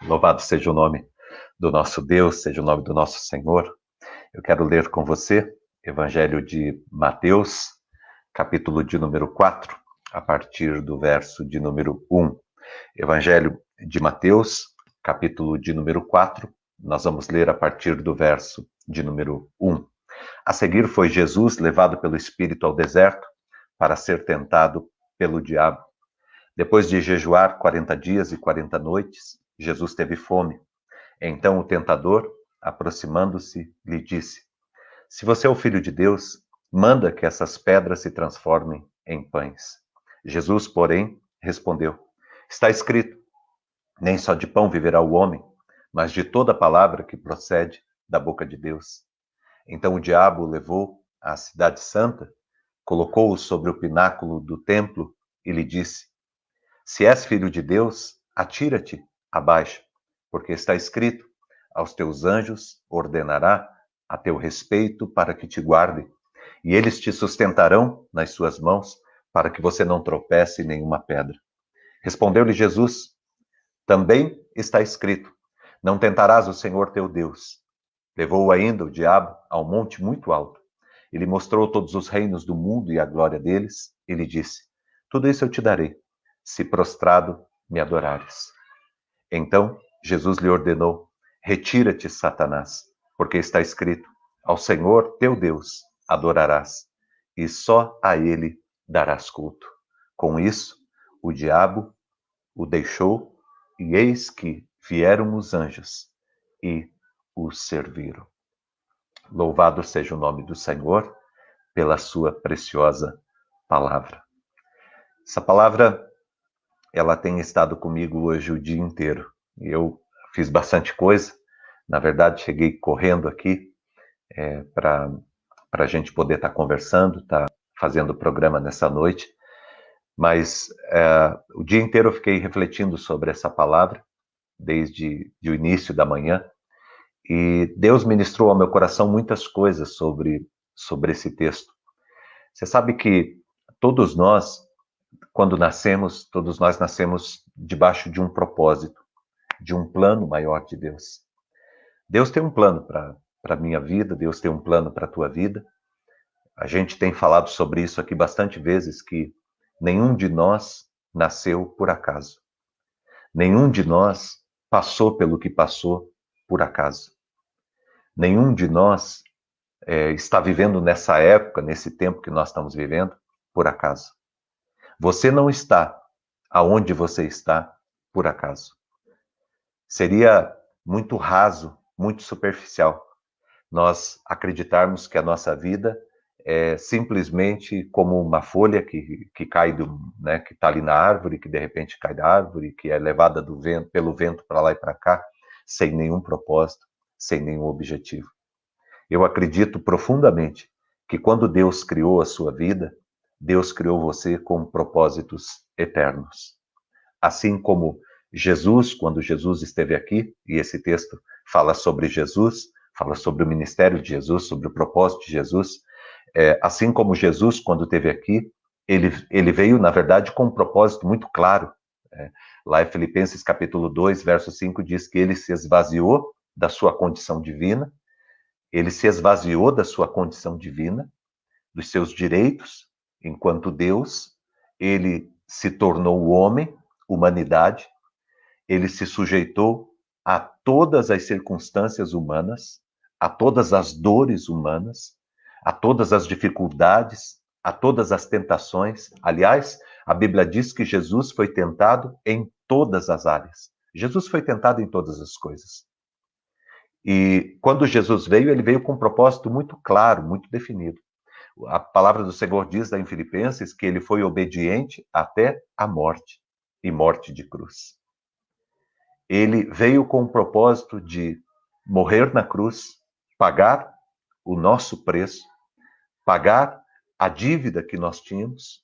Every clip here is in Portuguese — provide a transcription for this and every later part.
Louvado seja o nome do nosso Deus, seja o nome do nosso Senhor. Eu quero ler com você Evangelho de Mateus, capítulo de número 4, a partir do verso de número 1. Evangelho de Mateus, capítulo de número 4, nós vamos ler a partir do verso de número 1. A seguir foi Jesus levado pelo Espírito ao deserto para ser tentado pelo diabo. Depois de jejuar 40 dias e 40 noites, Jesus teve fome. Então o tentador, aproximando-se, lhe disse: Se você é o Filho de Deus, manda que essas pedras se transformem em pães. Jesus, porém, respondeu: Está escrito: Nem só de pão viverá o homem, mas de toda palavra que procede da boca de Deus. Então o diabo o levou à cidade santa, colocou-o sobre o pináculo do templo e lhe disse: Se és filho de Deus, atira-te abaixo, porque está escrito: Aos teus anjos ordenará a teu respeito para que te guardem, e eles te sustentarão nas suas mãos, para que você não tropece em nenhuma pedra. Respondeu-lhe Jesus: Também está escrito: Não tentarás o Senhor teu Deus. Levou ainda o diabo a um monte muito alto. Ele mostrou todos os reinos do mundo e a glória deles, e lhe disse: Tudo isso eu te darei, se prostrado me adorares. Então Jesus lhe ordenou: Retira-te, Satanás, porque está escrito: Ao Senhor teu Deus adorarás, e só a ele darás culto. Com isso, o diabo o deixou, e eis que vieram os anjos e o serviram. Louvado seja o nome do Senhor pela sua preciosa palavra. Essa palavra, ela tem estado comigo hoje o dia inteiro. Eu fiz bastante coisa. Na verdade, cheguei correndo aqui para a gente poder estar conversando, estar fazendo o programa nessa noite. Mas o dia inteiro eu fiquei refletindo sobre essa palavra, desde o início da manhã. E Deus ministrou ao meu coração muitas coisas sobre esse texto. Você sabe que todos nós, quando nascemos, todos nós nascemos debaixo de um propósito, de um plano maior de Deus. Deus tem um plano para a minha vida, Deus tem um plano para a tua vida. A gente tem falado sobre isso aqui bastante vezes, que nenhum de nós nasceu por acaso. Nenhum de nós passou pelo que passou por acaso. Nenhum de nós está vivendo nessa época, nesse tempo que nós estamos vivendo, por acaso. Você não está aonde você está por acaso. Seria muito raso, muito superficial nós acreditarmos que a nossa vida é simplesmente como uma folha que cai que está ali na árvore, que de repente cai da árvore, que é levada pelo vento para lá e para cá, sem nenhum propósito, sem nenhum objetivo. Eu acredito profundamente que quando Deus criou a sua vida, Deus criou você com propósitos eternos. Assim como Jesus, quando Jesus esteve aqui, e esse texto fala sobre Jesus, fala sobre o ministério de Jesus, sobre o propósito de Jesus, assim como Jesus, quando esteve aqui, ele veio, na verdade, com um propósito muito claro. Lá em Filipenses capítulo 2, verso 5, diz que ele se esvaziou da sua condição divina, ele se esvaziou da sua condição divina, dos seus direitos enquanto Deus, ele se tornou homem, humanidade, ele se sujeitou a todas as circunstâncias humanas, a todas as dores humanas, a todas as dificuldades, a todas as tentações. Aliás, a Bíblia diz que Jesus foi tentado em todas as áreas. Jesus foi tentado em todas as coisas. E quando Jesus veio, ele veio com um propósito muito claro, muito definido. A palavra do Senhor diz lá em Filipenses que ele foi obediente até a morte, e morte de cruz. Ele veio com o propósito de morrer na cruz, pagar o nosso preço, pagar a dívida que nós tínhamos,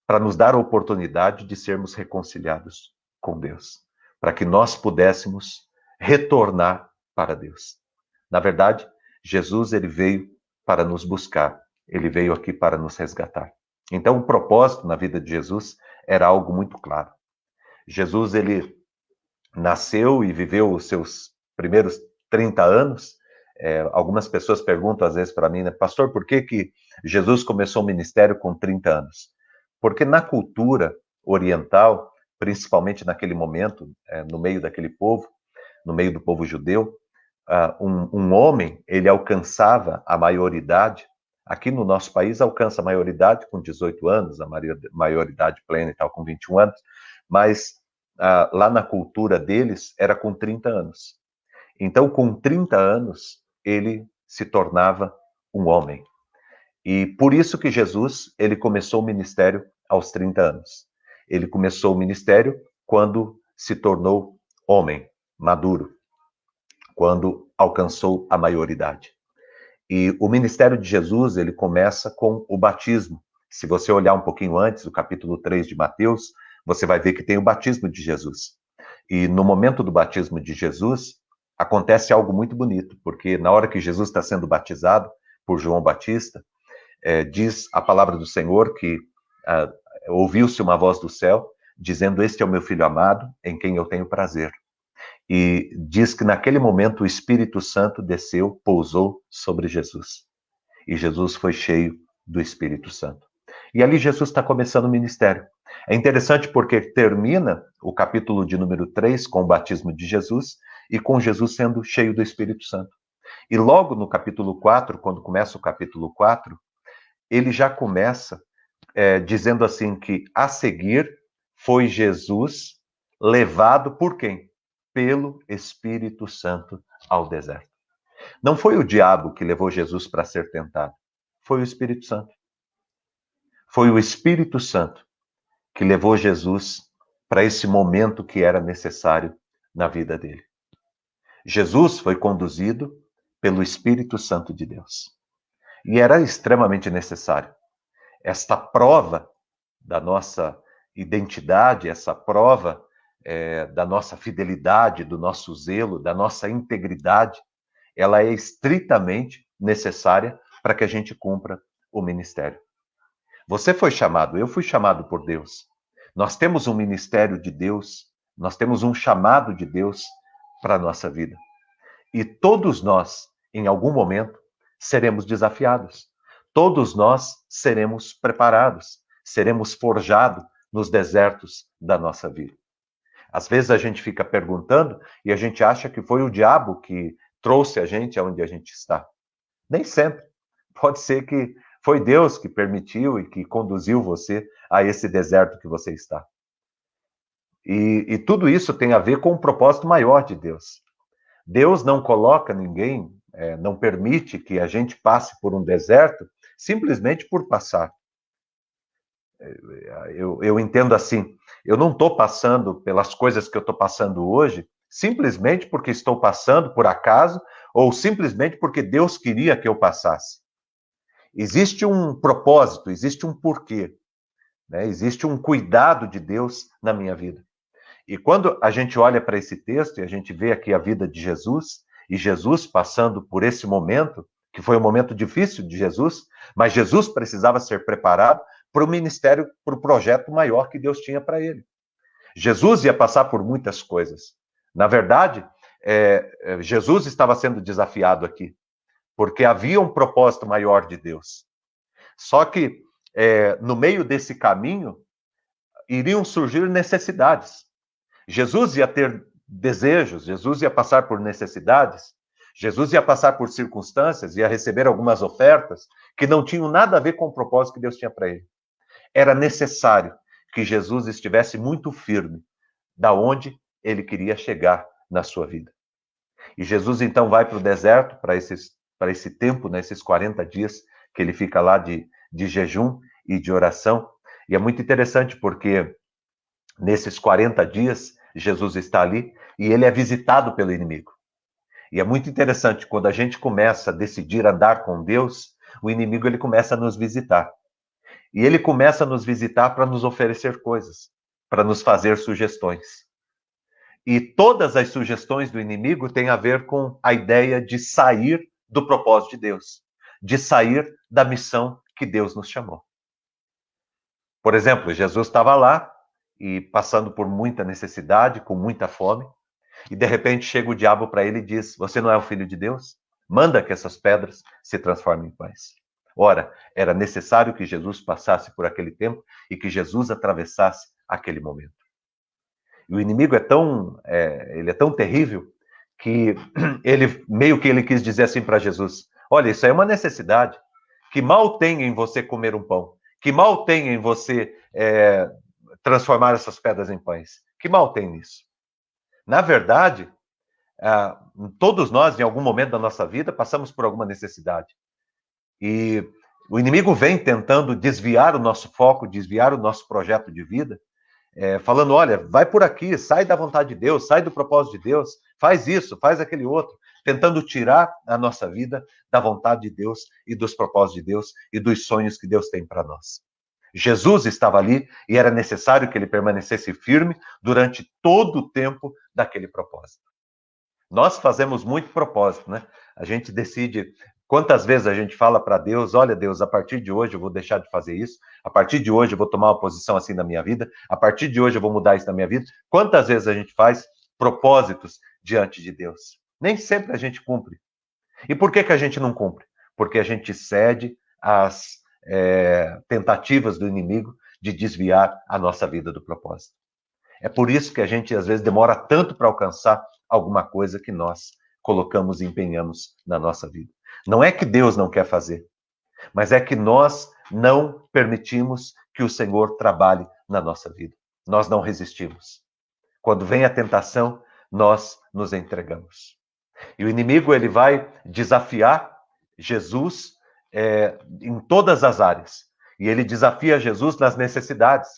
para nos dar a oportunidade de sermos reconciliados com Deus, para que nós pudéssemos retornar para Deus. Na verdade, Jesus ele veio para nos buscar, ele veio aqui para nos resgatar. Então, o propósito na vida de Jesus era algo muito claro. Jesus ele nasceu e viveu os seus primeiros 30 anos. Algumas pessoas perguntam às vezes para mim, né, pastor, por que que Jesus começou o ministério com 30 anos? Porque na cultura oriental, principalmente naquele momento, no meio daquele povo, no meio do povo judeu, um homem, ele alcançava a maioridade. Aqui no nosso país alcança a maioridade com 18 anos, a maioridade plena e tal com 21 anos, mas lá na cultura deles era com 30 anos. Então, com 30 anos, ele se tornava um homem. E por isso que Jesus, ele começou o ministério aos 30 anos. Ele começou o ministério quando se tornou homem, maduro, quando alcançou a maioridade. E o ministério de Jesus, ele começa com o batismo. Se você olhar um pouquinho antes, do capítulo 3 de Mateus, você vai ver que tem o batismo de Jesus. E no momento do batismo de Jesus, acontece algo muito bonito, porque na hora que Jesus está sendo batizado por João Batista, diz a palavra do Senhor que ouviu-se uma voz do céu, dizendo, este é o meu filho amado, em quem eu tenho prazer. E diz que naquele momento o Espírito Santo desceu, pousou sobre Jesus. E Jesus foi cheio do Espírito Santo. E ali Jesus está começando o ministério. É interessante porque termina o capítulo de número 3 com o batismo de Jesus e com Jesus sendo cheio do Espírito Santo. E logo no capítulo 4, quando começa o capítulo 4, ele já começa dizendo assim que a seguir foi Jesus levado por quem? Pelo Espírito Santo ao deserto. Não foi o diabo que levou Jesus para ser tentado, foi o Espírito Santo. Foi o Espírito Santo que levou Jesus para esse momento que era necessário na vida dele. Jesus foi conduzido pelo Espírito Santo de Deus. E era extremamente necessário. Esta prova da nossa identidade, essa prova da nossa fidelidade, do nosso zelo, da nossa integridade, ela é estritamente necessária para que a gente cumpra o ministério. Você foi chamado, eu fui chamado por Deus. Nós temos um ministério de Deus, nós temos um chamado de Deus para a nossa vida. E todos nós, em algum momento, seremos desafiados. Todos nós seremos preparados, seremos forjados nos desertos da nossa vida. Às vezes a gente fica perguntando e a gente acha que foi o diabo que trouxe a gente aonde a gente está. Nem sempre. Pode ser que foi Deus que permitiu e que conduziu você a esse deserto que você está. E tudo isso tem a ver com um propósito maior de Deus. Deus não coloca ninguém, não permite que a gente passe por um deserto simplesmente por passar. Eu entendo assim, eu não estou passando pelas coisas que eu estou passando hoje simplesmente porque estou passando por acaso ou simplesmente porque Deus queria que eu passasse. Existe um propósito, existe um porquê, né? Existe um cuidado de Deus na minha vida. E quando a gente olha para esse texto e a gente vê aqui a vida de Jesus, e Jesus passando por esse momento, que foi um momento difícil de Jesus, mas Jesus precisava ser preparado para o ministério, para o projeto maior que Deus tinha para ele. Jesus ia passar por muitas coisas. Na verdade, Jesus estava sendo desafiado aqui, porque havia um propósito maior de Deus. Só que, no meio desse caminho, iriam surgir necessidades. Jesus ia ter desejos, Jesus ia passar por necessidades, Jesus ia passar por circunstâncias, ia receber algumas ofertas que não tinham nada a ver com o propósito que Deus tinha para ele. Era necessário que Jesus estivesse muito firme da onde ele queria chegar na sua vida. E Jesus então vai para o deserto, para esse tempo, nesses 40 dias que ele fica lá de jejum e de oração. E é muito interessante porque nesses 40 dias, Jesus está ali e ele é visitado pelo inimigo. E é muito interessante, quando a gente começa a decidir andar com Deus, o inimigo ele começa a nos visitar. E ele começa a nos visitar para nos oferecer coisas, para nos fazer sugestões. E todas as sugestões do inimigo têm a ver com a ideia de sair do propósito de Deus, de sair da missão que Deus nos chamou. Por exemplo, Jesus estava lá e passando por muita necessidade, com muita fome, E de repente chega o diabo para ele e diz: você não é o filho de Deus? Manda que essas pedras se transformem em pães. Ora, era necessário que Jesus passasse por aquele tempo e que Jesus atravessasse aquele momento. E o inimigo ele é tão terrível que ele quis dizer assim para Jesus: olha, isso aí é uma necessidade. Que mal tem em você comer um pão? Que mal tem em você transformar essas pedras em pães? Que mal tem nisso? Na verdade, todos nós, em algum momento da nossa vida, passamos por alguma necessidade. E o inimigo vem tentando desviar o nosso foco, desviar o nosso projeto de vida, falando: olha, vai por aqui, sai da vontade de Deus, sai do propósito de Deus, faz isso, faz aquele outro, tentando tirar a nossa vida da vontade de Deus e dos propósitos de Deus e dos sonhos que Deus tem para nós. Jesus estava ali e era necessário que ele permanecesse firme durante todo o tempo daquele propósito. Nós fazemos muito propósito, né? A gente decide quantas vezes a gente fala para Deus: olha, Deus, a partir de hoje eu vou deixar de fazer isso, a partir de hoje eu vou tomar uma posição assim na minha vida, a partir de hoje eu vou mudar isso na minha vida. Quantas vezes a gente faz propósitos diante de Deus? Nem sempre a gente cumpre. E por que a gente não cumpre? Porque a gente cede às tentativas do inimigo de desviar a nossa vida do propósito. É por isso que a gente, às vezes, demora tanto para alcançar alguma coisa que nós colocamos e empenhamos na nossa vida. Não é que Deus não quer fazer, mas é que nós não permitimos que o Senhor trabalhe na nossa vida. Nós não resistimos. Quando vem a tentação, nós nos entregamos. E o inimigo, ele vai desafiar Jesus em todas as áreas. E ele desafia Jesus nas necessidades.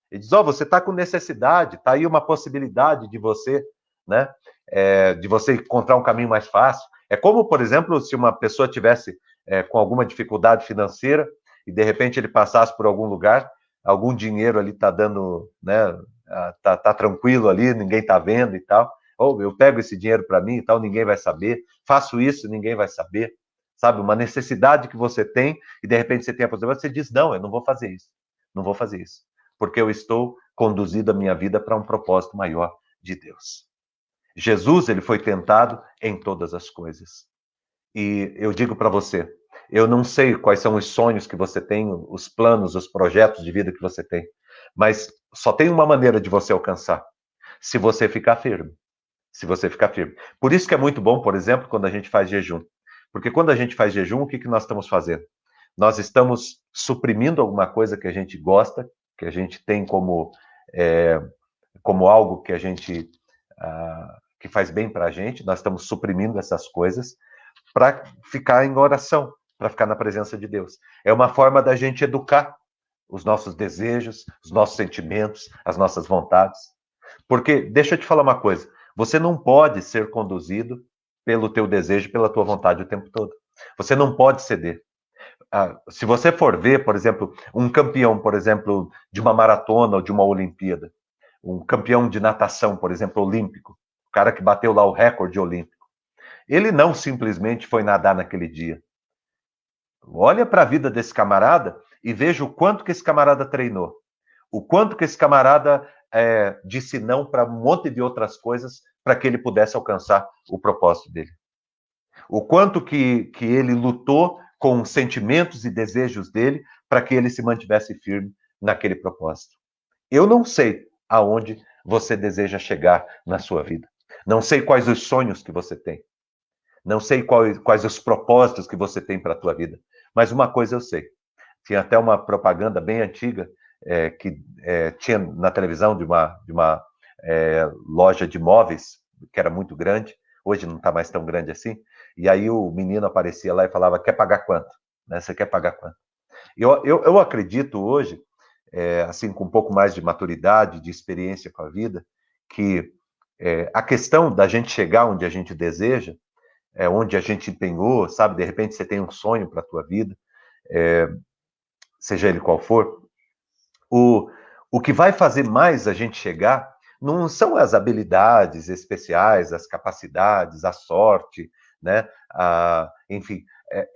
Ele diz: você está com necessidade, está aí uma possibilidade de você, né, de você encontrar um caminho mais fácil. É como, por exemplo, se uma pessoa tivesse com alguma dificuldade financeira e de repente ele passasse por algum lugar, algum dinheiro ali está dando, né, tá tranquilo ali, ninguém está vendo e tal. Ou eu pego esse dinheiro para mim e tal, ninguém vai saber. Faço isso, ninguém vai saber. Sabe, uma necessidade que você tem e de repente você tem a possibilidade, você diz: não, eu não vou fazer isso. Não vou fazer isso. Porque eu estou conduzindo a minha vida para um propósito maior de Deus. Jesus, ele foi tentado em todas as coisas. E eu digo para você, eu não sei quais são os sonhos que você tem, os planos, os projetos de vida que você tem, mas só tem uma maneira de você alcançar: se você ficar firme. Se você ficar firme. Por isso que é muito bom, por exemplo, quando a gente faz jejum. Porque quando a gente faz jejum, o que nós estamos fazendo? Nós estamos suprimindo alguma coisa que a gente gosta, que a gente tem como algo que a gente que faz bem para a gente. Nós estamos suprimindo essas coisas para ficar em oração, para ficar na presença de Deus. É uma forma da gente educar os nossos desejos, os nossos sentimentos, as nossas vontades. Porque, deixa eu te falar uma coisa, você não pode ser conduzido pelo teu desejo, pela tua vontade o tempo todo. Você não pode ceder. Se você for ver, por exemplo, um campeão, por exemplo, de uma maratona ou de uma Olimpíada, um campeão de natação, por exemplo, olímpico, o cara que bateu lá o recorde olímpico, ele não simplesmente foi nadar naquele dia. Olha para a vida desse camarada e veja o quanto que esse camarada treinou, o quanto que esse camarada disse não para um monte de outras coisas para que ele pudesse alcançar o propósito dele. O quanto que ele lutou com os sentimentos e desejos dele para que ele se mantivesse firme naquele propósito. Eu não sei aonde você deseja chegar na sua vida. Não sei quais os sonhos que você tem. Não sei quais os propósitos que você tem para a tua vida. Mas uma coisa eu sei. Tinha até uma propaganda bem antiga que tinha na televisão de uma loja de móveis, que era muito grande. Hoje não está mais tão grande assim. E aí o menino aparecia lá e falava: quer pagar quanto? Né? Você quer pagar quanto? Eu acredito hoje, assim, com um pouco mais de maturidade, de experiência com a vida, que a questão da gente chegar onde a gente deseja, onde a gente empenhou, sabe? De repente você tem um sonho para a tua vida, seja ele qual for, o que vai fazer mais a gente chegar não são as habilidades especiais, as capacidades, a sorte, né? Enfim,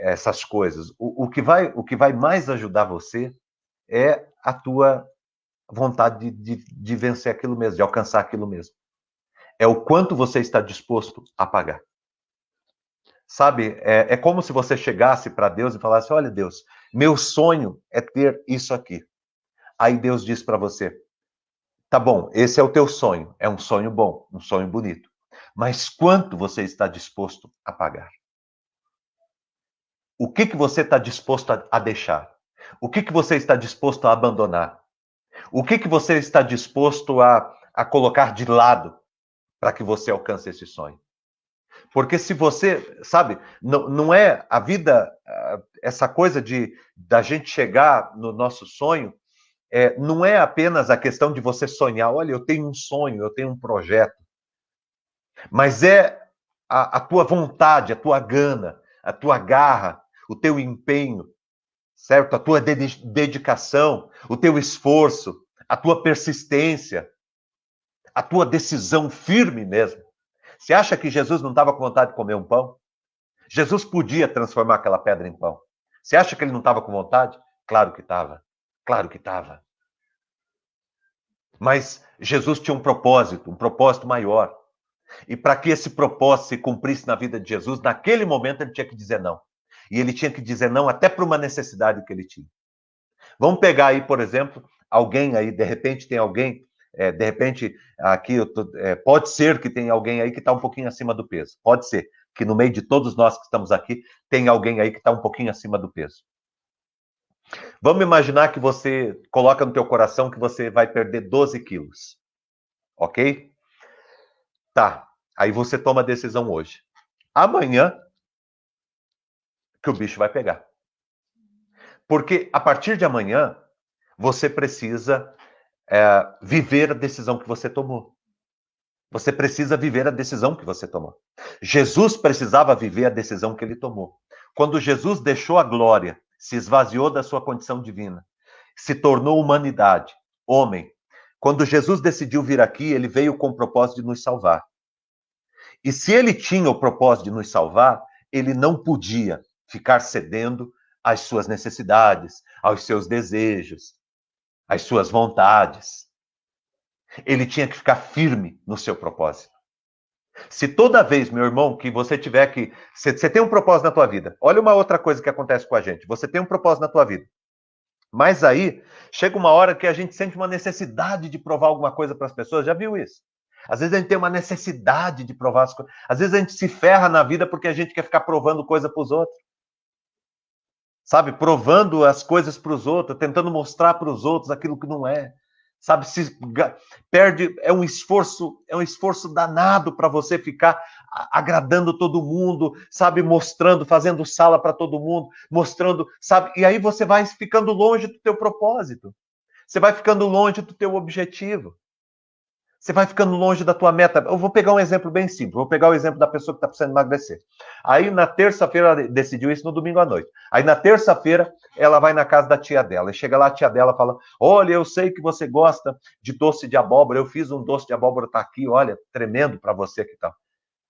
essas coisas. O que vai mais ajudar você é a tua vontade de vencer aquilo mesmo, de alcançar aquilo mesmo. É o quanto você está disposto a pagar. Sabe, é como se você chegasse para Deus e falasse: olha, Deus, meu sonho é ter isso aqui. Aí Deus diz para você: tá bom, esse é o teu sonho, é um sonho bom, um sonho bonito. Mas quanto você está disposto a pagar? O que você está disposto a deixar? O que você está disposto a abandonar? O que você está disposto a colocar de lado para que você alcance esse sonho? Porque se você, sabe, não é a vida, essa coisa da gente chegar no nosso sonho, não é apenas a questão de você sonhar, olha, eu tenho um sonho, eu tenho um projeto, mas é a tua vontade, a tua gana, a tua garra, o teu empenho, certo? A tua dedicação, o teu esforço, a tua persistência, a tua decisão firme mesmo. Você acha que Jesus não estava com vontade de comer um pão? Jesus podia transformar aquela pedra em pão. Você acha que ele não estava com vontade? Claro que estava. Claro que estava. Mas Jesus tinha um propósito maior. E para que esse propósito se cumprisse na vida de Jesus, naquele momento ele tinha que dizer não. E ele tinha que dizer não até para uma necessidade que ele tinha. Vamos pegar aí, por exemplo, alguém aí, de repente tem alguém, de repente, aqui, pode ser que tenha alguém aí que está um pouquinho acima do peso. Pode ser que no meio de todos nós que estamos aqui, tem alguém aí que está um pouquinho acima do peso. Vamos imaginar que você coloca no teu coração que você vai perder 12 quilos. Ok? Tá. Aí você toma a decisão hoje. Amanhã, que o bicho vai pegar. Porque a partir de amanhã, você precisa viver a decisão que você tomou. Você precisa viver a decisão que você tomou. Jesus precisava viver a decisão que ele tomou. Quando Jesus deixou a glória, se esvaziou da sua condição divina, se tornou humanidade, homem. Quando Jesus decidiu vir aqui, ele veio com o propósito de nos salvar. E se ele tinha o propósito de nos salvar, ele não podia ficar cedendo às suas necessidades, aos seus desejos, às suas vontades. Ele tinha que ficar firme no seu propósito. Se toda vez, meu irmão, que você tiver que... Você tem um propósito na tua vida. Olha uma outra coisa que acontece com a gente. Você tem um propósito na tua vida. Mas aí, chega uma hora que a gente sente uma necessidade de provar alguma coisa para as pessoas. Já viu isso? Às vezes a gente tem uma necessidade de provar as coisas. Às vezes a gente se ferra na vida porque a gente quer ficar provando coisa para os outros. Sabe? Provando as coisas para os outros, tentando mostrar para os outros aquilo que não é. Sabe? Se perde, é um esforço danado para você ficar agradando todo mundo, sabe? Mostrando, fazendo sala para todo mundo, mostrando, sabe? E aí você vai ficando longe do teu propósito. Você vai ficando longe do teu objetivo. Você vai ficando longe da tua meta. Eu vou pegar um exemplo bem simples. Vou pegar o exemplo da pessoa que está precisando emagrecer. Aí na terça-feira, ela decidiu isso no domingo à noite. Aí na terça-feira, ela vai na casa da tia dela. E chega lá, a tia dela fala: olha, eu sei que você gosta de doce de abóbora. Eu fiz um doce de abóbora, tá aqui, olha, tremendo para você que tal.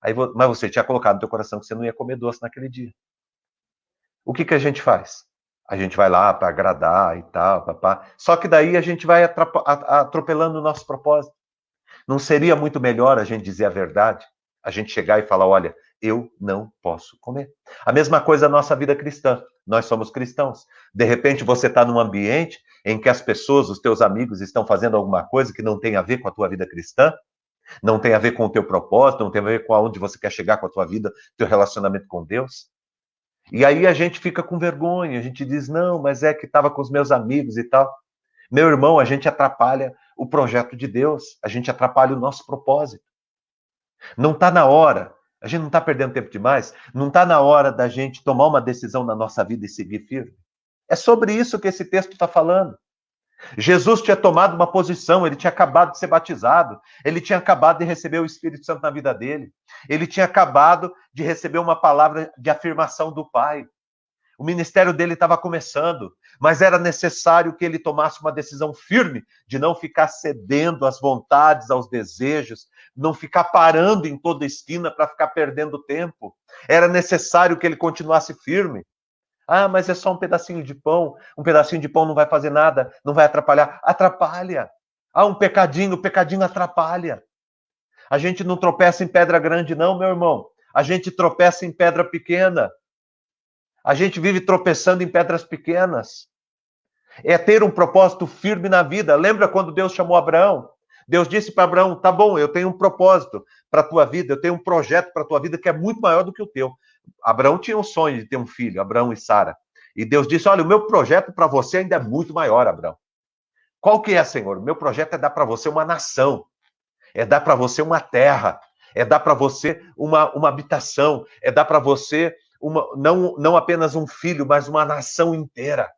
Aí, mas você tinha colocado no teu coração que você não ia comer doce naquele dia. O que a gente faz? A gente vai lá para agradar e tal, papá. Só que daí a gente vai atropelando o nosso propósito. Não seria muito melhor a gente dizer a verdade? A gente chegar e falar, olha, eu não posso comer. A mesma coisa na nossa vida cristã. Nós somos cristãos. De repente você está num ambiente em que as pessoas, os teus amigos, estão fazendo alguma coisa que não tem a ver com a tua vida cristã, não tem a ver com o teu propósito, não tem a ver com aonde você quer chegar com a tua vida, teu relacionamento com Deus. E aí a gente fica com vergonha, a gente diz, não, mas é que estava com os meus amigos e tal. Meu irmão, a gente atrapalha o projeto de Deus, a gente atrapalha o nosso propósito. Não está na hora, a gente não está perdendo tempo demais, não está na hora da gente tomar uma decisão na nossa vida e seguir firme. É sobre isso que esse texto está falando. Jesus tinha tomado uma posição, ele tinha acabado de ser batizado, ele tinha acabado de receber o Espírito Santo na vida dele, ele tinha acabado de receber uma palavra de afirmação do Pai. O ministério dele estava começando, mas era necessário que ele tomasse uma decisão firme de não ficar cedendo às vontades, aos desejos, não ficar parando em toda esquina para ficar perdendo tempo. Era necessário que ele continuasse firme. Ah, mas é só um pedacinho de pão não vai fazer nada, não vai atrapalhar. Atrapalha. Ah, o pecadinho atrapalha. A gente não tropeça em pedra grande, não, meu irmão. A gente tropeça em pedra pequena. A gente vive tropeçando em pedras pequenas. É ter um propósito firme na vida. Lembra quando Deus chamou Abraão? Deus disse para Abraão, tá bom, eu tenho um propósito para a tua vida, eu tenho um projeto para a tua vida que é muito maior do que o teu. Abraão tinha um sonho de ter um filho, Abraão e Sara. E Deus disse, olha, o meu projeto para você ainda é muito maior, Abraão. Qual que é, Senhor? O meu projeto é dar para você uma nação, é dar para você uma terra, é dar para você uma habitação, é dar para você não apenas um filho, mas uma nação inteira.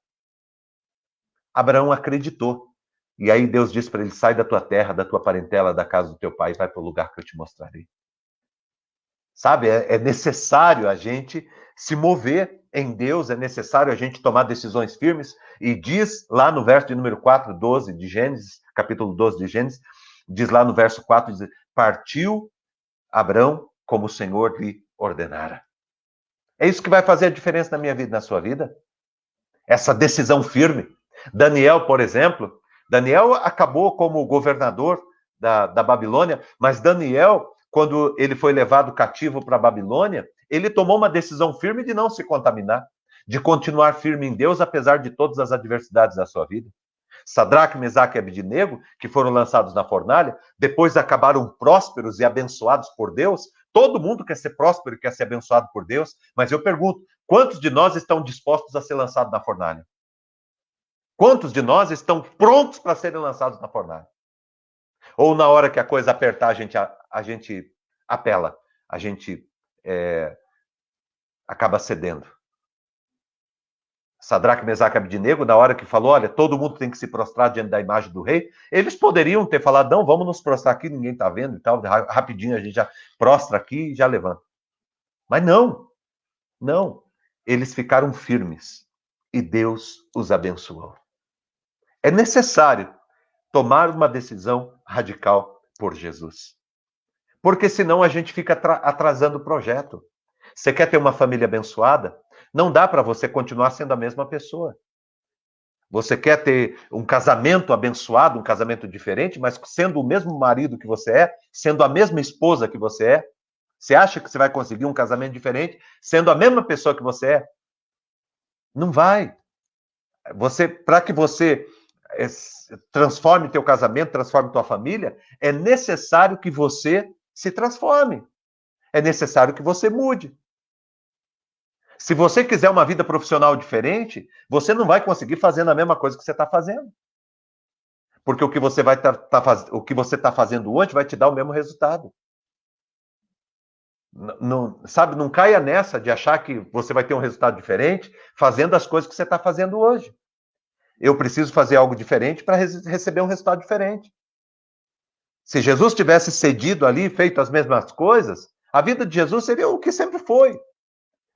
Abraão acreditou. E aí Deus disse para ele, sai da tua terra, da tua parentela, da casa do teu pai, vai para o lugar que eu te mostrarei. Sabe, é necessário a gente se mover em Deus, é necessário a gente tomar decisões firmes, e diz lá no verso de número 4, 12 de Gênesis, capítulo 12 de Gênesis, diz lá no verso 4, diz, partiu Abrão como o Senhor lhe ordenara. É isso que vai fazer a diferença na minha vida e na sua vida. Essa decisão firme. Daniel, por exemplo, Daniel acabou como governador da Babilônia, mas Daniel, quando ele foi levado cativo para a Babilônia, ele tomou uma decisão firme de não se contaminar, de continuar firme em Deus, apesar de todas as adversidades da sua vida. Sadraque, Mesaque e Abednego, que foram lançados na fornalha, depois acabaram prósperos e abençoados por Deus. Todo mundo quer ser próspero e quer ser abençoado por Deus, mas eu pergunto, quantos de nós estão dispostos a ser lançados na fornalha? Quantos de nós estão prontos para serem lançados na fornalha? Ou na hora que a coisa apertar, a gente apela, a gente acaba cedendo. Sadraque, Mesaque e Abednego, na hora que falou, olha, todo mundo tem que se prostrar diante da imagem do rei, eles poderiam ter falado, não, vamos nos prostrar aqui, ninguém está vendo e tal, rapidinho a gente já prostra aqui e já levanta. Mas não, eles ficaram firmes e Deus os abençoou. É necessário tomar uma decisão radical por Jesus. Porque senão a gente fica atrasando o projeto. Você quer ter uma família abençoada? Não dá para você continuar sendo a mesma pessoa. Você quer ter um casamento abençoado, um casamento diferente, mas sendo o mesmo marido que você é, sendo a mesma esposa que você é? Você acha que você vai conseguir um casamento diferente sendo a mesma pessoa que você é? Não vai. Para que você transforme teu casamento, transforme tua família, é necessário que você se transforme. É necessário que você mude. Se você quiser uma vida profissional diferente, você não vai conseguir fazendo a mesma coisa que você está fazendo. Porque o que você o que você está fazendo hoje vai te dar o mesmo resultado. Não, sabe, não caia nessa de achar que você vai ter um resultado diferente fazendo as coisas que você está fazendo hoje. Eu preciso fazer algo diferente para receber um resultado diferente. Se Jesus tivesse cedido ali e feito as mesmas coisas, a vida de Jesus seria o que sempre foi.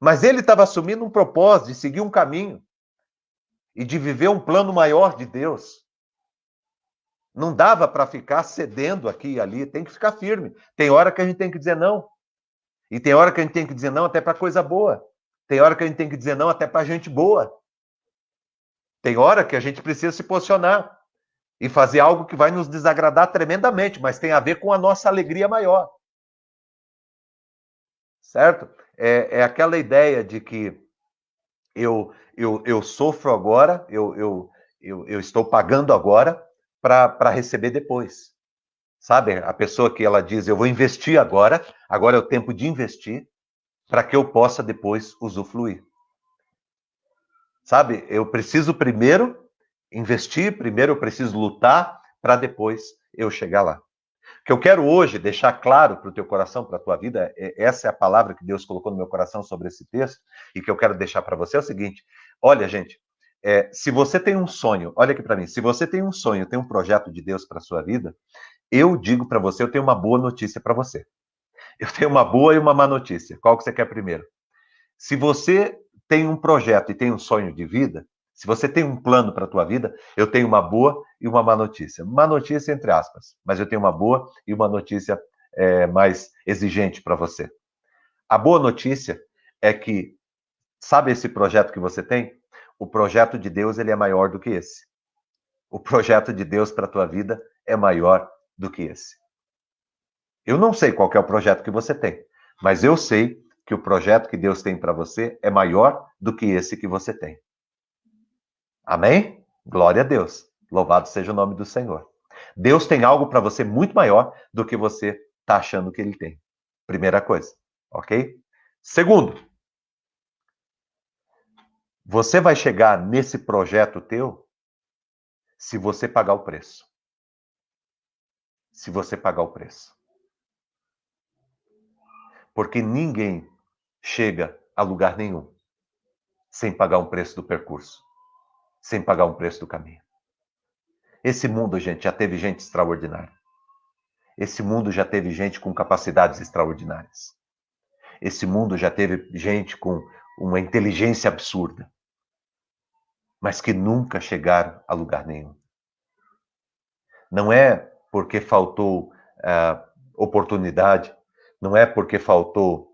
Mas ele estava assumindo um propósito de seguir um caminho e de viver um plano maior de Deus. Não dava para ficar cedendo aqui e ali, tem que ficar firme. Tem hora que a gente tem que dizer não. E tem hora que a gente tem que dizer não até para coisa boa. Tem hora que a gente tem que dizer não até para gente boa. Tem hora que a gente precisa se posicionar e fazer algo que vai nos desagradar tremendamente, mas tem a ver com a nossa alegria maior. Certo? É aquela ideia de que eu sofro agora, eu estou pagando agora para receber depois. Sabe? A pessoa que ela diz, eu vou investir agora é o tempo de investir, para que eu possa depois usufruir. Sabe? Eu preciso primeiro investir, primeiro eu preciso lutar, para depois eu chegar lá. O que eu quero hoje deixar claro para o teu coração, para a tua vida, essa é a palavra que Deus colocou no meu coração sobre esse texto, e que eu quero deixar para você é o seguinte, olha, gente, se você tem um sonho, olha aqui para mim, se você tem um sonho, tem um projeto de Deus para a sua vida, eu digo para você, eu tenho uma boa notícia para você. Eu tenho uma boa e uma má notícia. Qual que você quer primeiro? Se você tem um projeto e tem um sonho de vida, se você tem um plano para a tua vida, eu tenho uma boa e uma má notícia. Má notícia, entre aspas, mas eu tenho uma boa e uma notícia mais exigente para você. A boa notícia é que, sabe esse projeto que você tem? O projeto de Deus, ele é maior do que esse. O projeto de Deus para a tua vida é maior do que esse. Eu não sei qual que é o projeto que você tem, mas eu sei que o projeto que Deus tem para você é maior do que esse que você tem. Amém? Glória a Deus. Louvado seja o nome do Senhor. Deus tem algo para você muito maior do que você está achando que ele tem. Primeira coisa, ok? Segundo, você vai chegar nesse projeto teu se você pagar o preço. Se você pagar o preço. Porque ninguém chega a lugar nenhum sem pagar um preço do percurso, sem pagar um preço do caminho. Esse mundo, gente, já teve gente extraordinária. Esse mundo já teve gente com capacidades extraordinárias. Esse mundo já teve gente com uma inteligência absurda, mas que nunca chegaram a lugar nenhum. Não é porque faltou oportunidade, não é porque faltou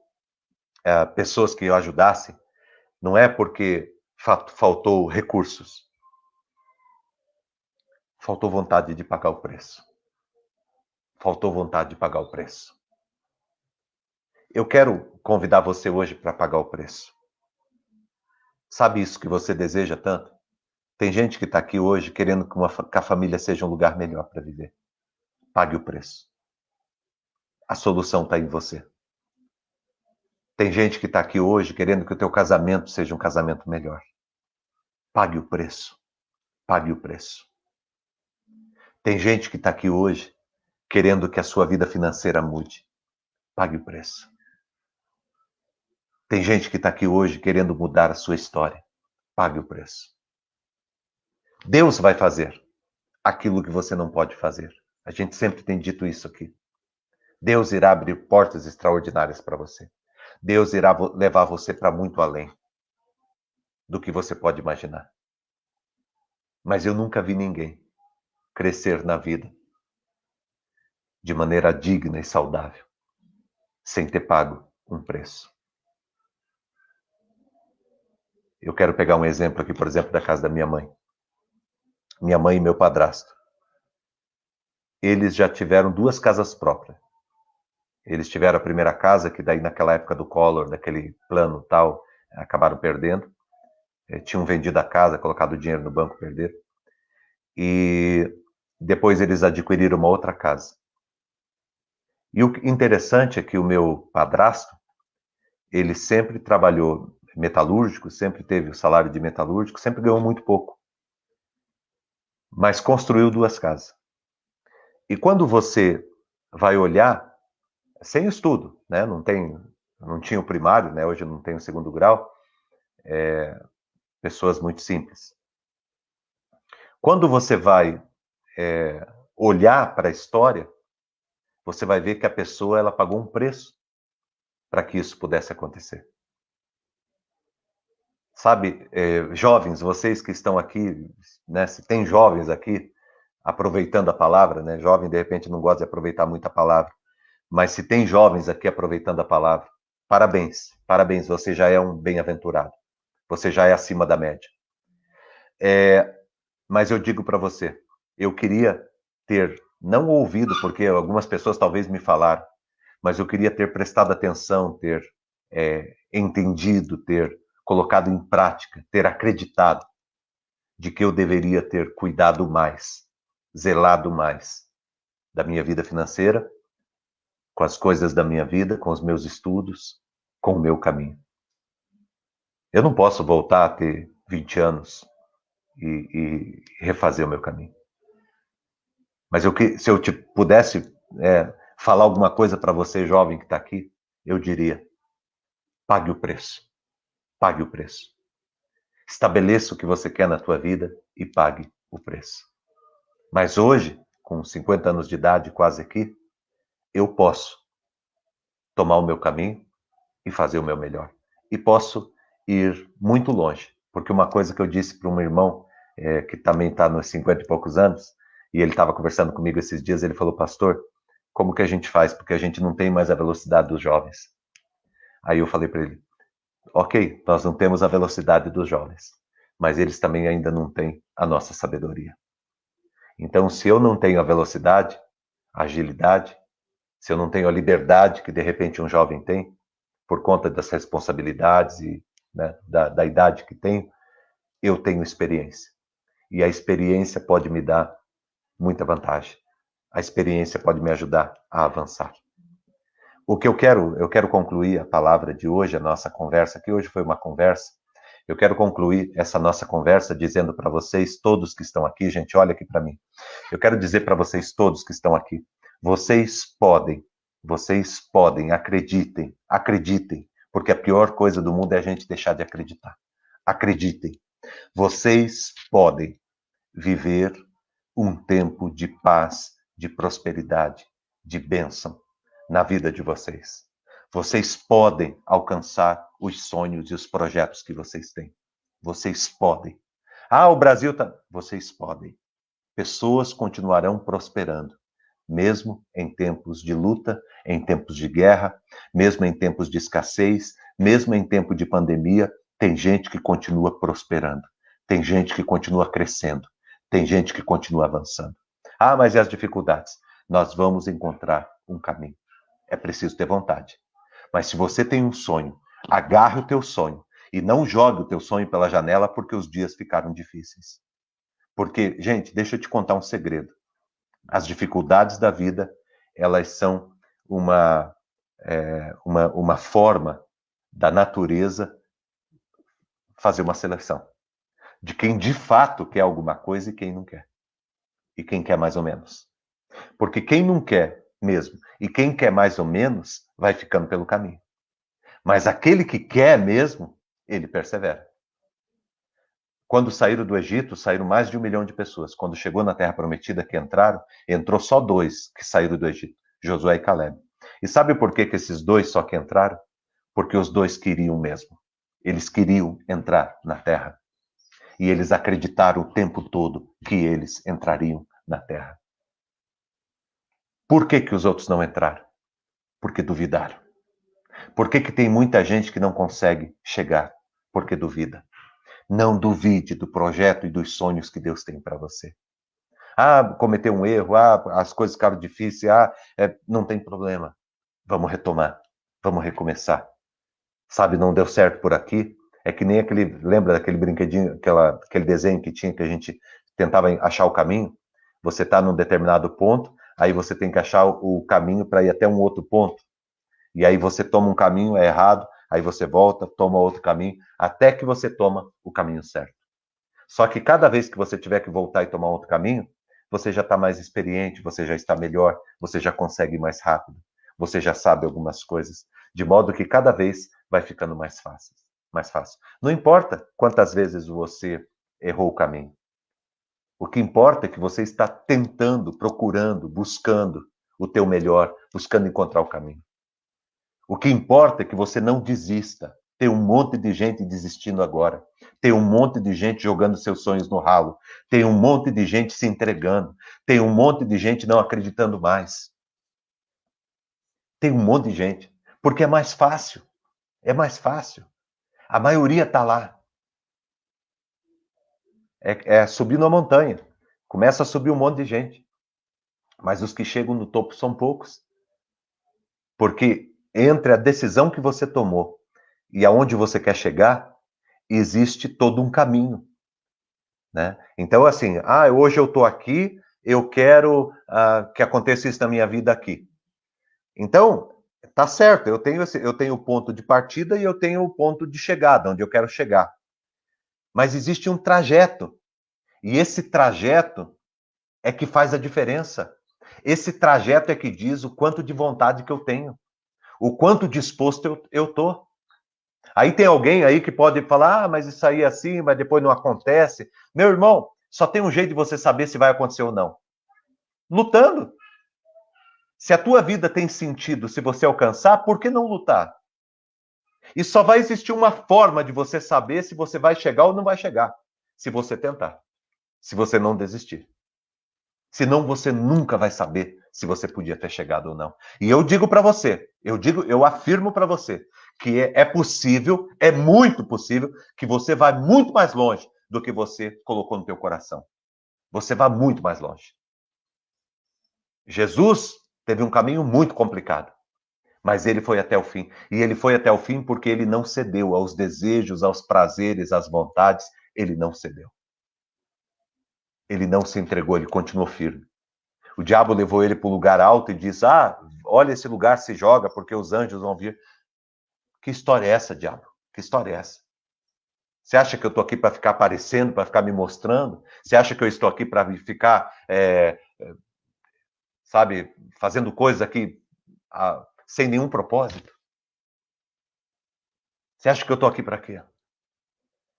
pessoas que o ajudassem, não é porque faltou recursos. Faltou vontade de pagar o preço. Faltou vontade de pagar o preço. Eu quero convidar você hoje para pagar o preço. Sabe isso que você deseja tanto? Tem gente que está aqui hoje querendo que a família seja um lugar melhor para viver. Pague o preço. A solução está em você. Tem gente que está aqui hoje querendo que o teu casamento seja um casamento melhor. Pague o preço. Pague o preço. Tem gente que está aqui hoje querendo que a sua vida financeira mude. Pague o preço. Tem gente que está aqui hoje querendo mudar a sua história. Pague o preço. Deus vai fazer aquilo que você não pode fazer. A gente sempre tem dito isso aqui. Deus irá abrir portas extraordinárias para você. Deus irá levar você para muito além do que você pode imaginar. Mas eu nunca vi ninguém crescer na vida de maneira digna e saudável, sem ter pago um preço. Eu quero pegar um exemplo aqui, por exemplo, da casa da minha mãe. Minha mãe e meu padrasto. Eles já tiveram 2 casas próprias. Eles tiveram a primeira casa, que daí naquela época do Collor, daquele plano tal, acabaram perdendo. Tinham vendido a casa, colocado o dinheiro no banco, perderam. E depois eles adquiriram uma outra casa. E o interessante é que o meu padrasto, ele sempre trabalhou metalúrgico, sempre teve o salário de metalúrgico, sempre ganhou muito pouco. Mas construiu 2 casas. E quando você vai olhar, sem estudo, né? Não tinha o primário, né? Hoje eu não tenho o segundo grau, pessoas muito simples. Quando você vai olhar para a história, você vai ver que a pessoa ela pagou um preço para que isso pudesse acontecer. Sabe, jovens, vocês que estão aqui, né? Se tem jovens aqui aproveitando a palavra, né? Jovem de repente não gosta de aproveitar muito a palavra, mas se tem jovens aqui aproveitando a palavra, parabéns, parabéns, você já é um bem-aventurado, você já é acima da média. Mas eu digo para você, eu queria ter não ouvido, porque algumas pessoas talvez me falaram, mas eu queria ter prestado atenção, ter entendido, ter colocado em prática, ter acreditado de que eu deveria ter cuidado mais, zelado mais da minha vida financeira, com as coisas da minha vida, com os meus estudos, com o meu caminho. Eu não posso voltar a ter 20 anos e refazer o meu caminho. Mas se eu pudesse falar alguma coisa para você, jovem que está aqui, eu diria: pague o preço. Pague o preço. Estabeleça o que você quer na tua vida e pague o preço. Mas hoje, com 50 anos de idade, quase aqui, eu posso tomar o meu caminho e fazer o meu melhor. E posso ir muito longe. Porque uma coisa que eu disse para um irmão, que também está nos 50 e poucos anos, e ele estava conversando comigo esses dias, ele falou: pastor, como que a gente faz? Porque a gente não tem mais a velocidade dos jovens. Aí eu falei para ele: ok, nós não temos a velocidade dos jovens, mas eles também ainda não têm a nossa sabedoria. Então, se eu não tenho a velocidade, a agilidade, se eu não tenho a liberdade que de repente um jovem tem, por conta das responsabilidades e, né, da idade que tenho, eu tenho experiência. E a experiência pode me dar muita vantagem. A experiência pode me ajudar a avançar. O que eu quero concluir a palavra de hoje, a nossa conversa, que hoje foi uma conversa. Eu quero concluir essa nossa conversa dizendo para vocês, todos que estão aqui, gente, olha aqui para mim. Eu quero dizer para vocês todos que estão aqui, vocês podem, acreditem, porque a pior coisa do mundo é a gente deixar de acreditar. Acreditem, vocês podem viver um tempo de paz, de prosperidade, de bênção na vida de vocês. Vocês podem alcançar os sonhos e os projetos que vocês têm. Vocês podem. Ah, o Brasil tá... Vocês podem. Pessoas continuarão prosperando, mesmo em tempos de luta, em tempos de guerra, mesmo em tempos de escassez, mesmo em tempo de pandemia, tem gente que continua prosperando. Tem gente que continua crescendo. Tem gente que continua avançando. Ah, mas e as dificuldades? Nós vamos encontrar um caminho. É preciso ter vontade. Mas se você tem um sonho, agarre o teu sonho e não jogue o teu sonho pela janela porque os dias ficaram difíceis. Porque, gente, deixa eu te contar um segredo. As dificuldades da vida, elas são uma forma da natureza fazer uma seleção de quem de fato quer alguma coisa e quem não quer. E quem quer mais ou menos. Porque quem não quer mesmo e quem quer mais ou menos vai ficando pelo caminho. Mas aquele que quer mesmo, ele persevera. Quando saíram do Egito, saíram mais de 1 milhão de pessoas. Quando chegou na Terra Prometida, que entrou só 2 que saíram do Egito, Josué e Caleb. E sabe por que esses 2 só que entraram? Porque os 2 queriam mesmo. Eles queriam entrar na Terra. E eles acreditaram o tempo todo que eles entrariam na Terra. Por que os outros não entraram? Porque duvidaram. Por que tem muita gente que não consegue chegar? Porque duvida. Não duvide do projeto e dos sonhos que Deus tem para você. Ah, cometeu um erro, as coisas ficaram difíceis, não tem problema. Vamos retomar, vamos recomeçar. Sabe, não deu certo por aqui? É que nem lembra daquele brinquedinho, aquele desenho que tinha, que a gente tentava achar o caminho? Você está num determinado ponto, aí você tem que achar o caminho para ir até um outro ponto. E aí você toma um caminho, é errado, aí você volta, toma outro caminho, até que você toma o caminho certo. Só que cada vez que você tiver que voltar e tomar outro caminho, você já está mais experiente, você já está melhor, você já consegue ir mais rápido, você já sabe algumas coisas, de modo que cada vez vai ficando mais fácil. Mais fácil. Não importa quantas vezes você errou o caminho. O que importa é que você está tentando, procurando, buscando o teu melhor, buscando encontrar o caminho. O que importa é que você não desista. Tem um monte de gente desistindo agora. Tem um monte de gente jogando seus sonhos no ralo. Tem um monte de gente se entregando. Tem um monte de gente não acreditando mais. Tem um monte de gente. Porque é mais fácil. É mais fácil. A maioria está lá. É subir na montanha. Começa a subir um monte de gente. Mas os que chegam no topo são poucos. Porque entre a decisão que você tomou e aonde você quer chegar, existe todo um caminho. Né? Então, assim, hoje eu estou aqui, eu quero que aconteça isso na minha vida aqui. Então, tá certo, eu tenho o ponto de partida e eu tenho o ponto de chegada, onde eu quero chegar. Mas existe um trajeto, e esse trajeto é que faz a diferença. Esse trajeto é que diz o quanto de vontade que eu tenho, o quanto disposto eu estou. Aí tem alguém aí que pode falar, mas isso aí é assim, mas depois não acontece. Meu irmão, só tem um jeito de você saber se vai acontecer ou não. Lutando. Se a tua vida tem sentido, se você alcançar, por que não lutar? E só vai existir uma forma de você saber se você vai chegar ou não vai chegar. Se você tentar. Se você não desistir. Senão você nunca vai saber se você podia ter chegado ou não. E eu digo para você, eu afirmo para você, que é possível, é muito possível, que você vá muito mais longe do que você colocou no teu coração. Você vai muito mais longe. Jesus Teve um caminho muito complicado. Mas ele foi até o fim. E ele foi até o fim porque ele não cedeu aos desejos, aos prazeres, às vontades. Ele não cedeu. Ele não se entregou, ele continuou firme. O diabo levou ele para o lugar alto e disse: olha, esse lugar se joga porque os anjos vão vir. Que história é essa, diabo? Que história é essa? Você acha que eu estou aqui para ficar aparecendo, para ficar me mostrando? Você acha que eu estou aqui para ficar, sabe, fazendo coisas aqui sem nenhum propósito? Você acha que eu estou aqui para quê?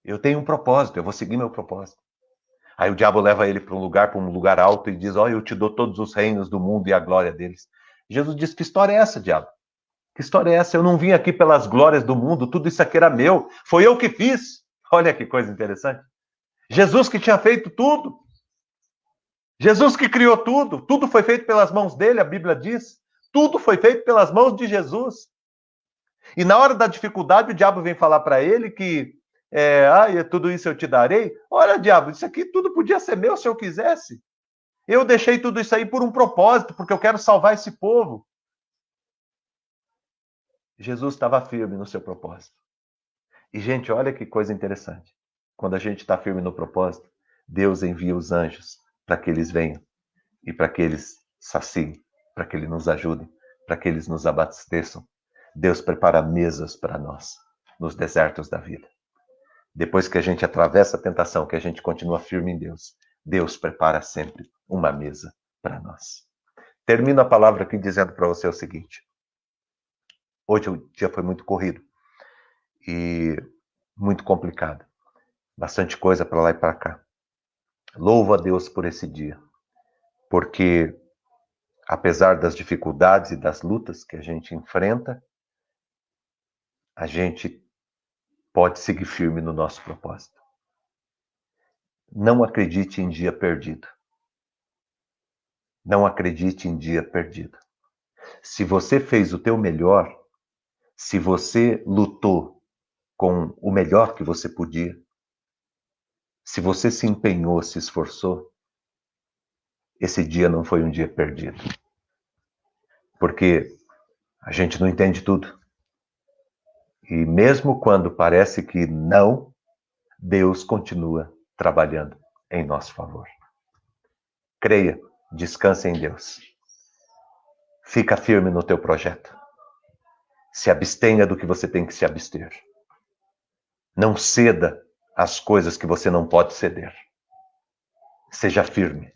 Eu tenho um propósito, eu vou seguir meu propósito. Aí o diabo leva ele para um lugar alto e diz: olha, eu te dou todos os reinos do mundo e a glória deles. Jesus diz: que história é essa, diabo? Que história é essa? Eu não vim aqui pelas glórias do mundo, tudo isso aqui era meu, foi eu que fiz. Olha que coisa interessante. Jesus que tinha feito tudo. Jesus que criou tudo. Tudo foi feito pelas mãos dele, a Bíblia diz. Tudo foi feito pelas mãos de Jesus. E na hora da dificuldade, o diabo vem falar para ele que tudo isso eu te darei. Olha, diabo, isso aqui tudo podia ser meu se eu quisesse. Eu deixei tudo isso aí por um propósito, porque eu quero salvar esse povo. Jesus estava firme no seu propósito. E, gente, olha que coisa interessante. Quando a gente está firme no propósito, Deus envia os anjos para que eles venham e para que eles saciem, para que eles nos ajudem, para que eles nos abasteçam. Deus prepara mesas para nós nos desertos da vida. Depois que a gente atravessa a tentação, que a gente continua firme em Deus, Deus prepara sempre uma mesa para nós. Termino a palavra aqui dizendo para você o seguinte. Hoje o dia foi muito corrido e muito complicado. Bastante coisa para lá e para cá. Louvo a Deus por esse dia, porque apesar das dificuldades e das lutas que a gente enfrenta, a gente pode seguir firme no nosso propósito. Não acredite em dia perdido. Não acredite em dia perdido. Se você fez o teu melhor, se você lutou com o melhor que você podia, se você se empenhou, se esforçou, esse dia não foi um dia perdido. Porque a gente não entende tudo. E mesmo quando parece que não, Deus continua trabalhando em nosso favor. Creia, descanse em Deus. Fica firme no teu projeto. Se abstenha do que você tem que se abster. Não ceda às coisas que você não pode ceder. Seja firme.